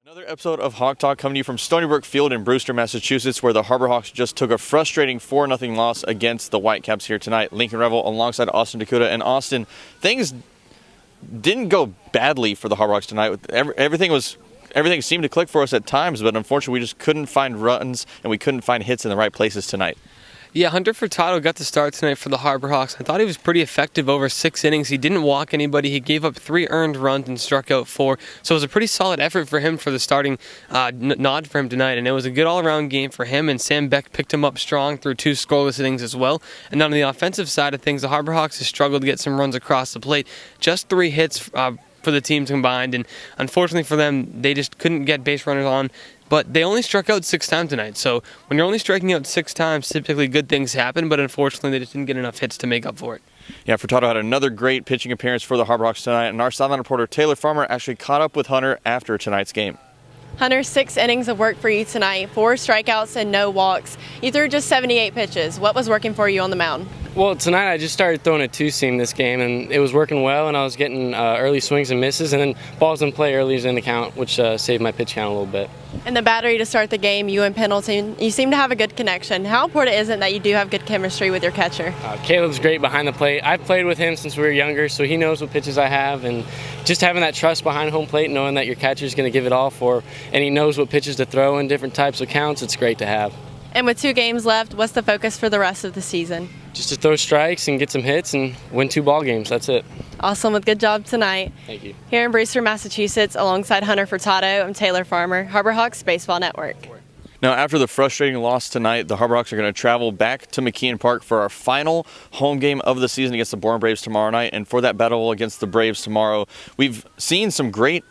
Another episode of Hawk Talk coming to you from Stony Brook Field in Brewster, Massachusetts, where the Harbor Hawks just took a frustrating 4-0 loss against the Whitecaps here tonight. Lincoln Revill alongside Austin DeCouta. And Austin, things didn't go badly for the Harbor Hawks tonight. Everything seemed to click for us at times, but unfortunately we just couldn't find runs and we couldn't find hits in the right places tonight. Yeah, Hunter Furtado got the start tonight for the Harbor Hawks. I thought he was pretty effective over 6 innings. He didn't walk anybody. He gave up 3 earned runs and struck out 4. So it was a pretty solid effort for him for the starting nod for him tonight. And it was a good all-around game for him. And Sam Beck picked him up strong through 2 scoreless innings as well. And on the offensive side of things, the Harbor Hawks have struggled to get some runs across the plate. Just 3 hits for the teams combined. And unfortunately for them, they just couldn't get base runners on. But they only struck out 6 times tonight. So when you're only striking out 6 times, typically good things happen. But unfortunately, they just didn't get enough hits to make up for it. Yeah, Furtado had another great pitching appearance for the Harbor Hawks tonight. And our sideline reporter Taylor Farmer actually caught up with Hunter after tonight's game. Hunter, 6 innings of work for you tonight, 4 strikeouts and no walks. You threw just 78 pitches. What was working for you on the mound? Well, tonight I just started throwing a 2-seam this game, and it was working well, and I was getting early swings and misses, and then balls in play early in the count, which saved my pitch count a little bit. And the battery to start the game, you and Pendleton, you seem to have a good connection. How important is it that you do have good chemistry with your catcher? Caleb's great behind the plate. I've played with him since we were younger, so he knows what pitches I have, and just having that trust behind home plate, knowing that your catcher's going to give it all for, and he knows what pitches to throw in different types of counts, it's great to have. And with 2 games left, what's the focus for the rest of the season? Just to throw strikes and get some hits and win 2 ball games. That's it. Awesome. Well, good job tonight. Thank you. Here in Brewster, Massachusetts, alongside Hunter Furtado, I'm Taylor Farmer, Harbor Hawks Baseball Network. Now, after the frustrating loss tonight, the Harbor Hawks are going to travel back to McKeon Park for our final home game of the season against the Bourne Braves tomorrow night. And for that battle against the Braves tomorrow, we've seen some great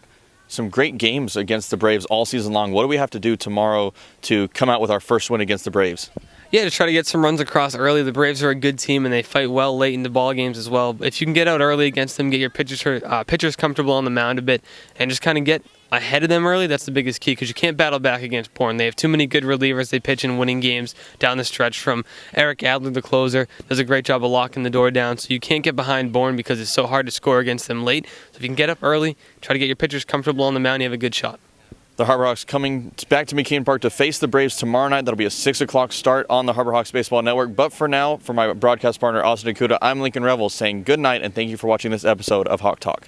games against the Braves all season long. What do we have to do tomorrow to come out with our first win against the Braves? Yeah, to try to get some runs across early. The Braves are a good team, and they fight well late into ball games as well. If you can get out early against them, get your pitchers comfortable on the mound a bit, and just kind of get ahead of them early, that's the biggest key, because you can't battle back against Bourne. They have too many good relievers. They pitch in winning games down the stretch. From Eric Adler, the closer, does a great job of locking the door down, so you can't get behind Bourne because it's so hard to score against them late. So if you can get up early, try to get your pitchers comfortable on the mound, you have a good shot. The Harbor Hawks coming back to McKeon Park to face the Braves tomorrow night. That'll be a 6 o'clock start on the Harbor Hawks Baseball Network. But for now, for my broadcast partner, Austin DeCouta, I'm Lincoln Revill saying good night and thank you for watching this episode of Hawk Talk.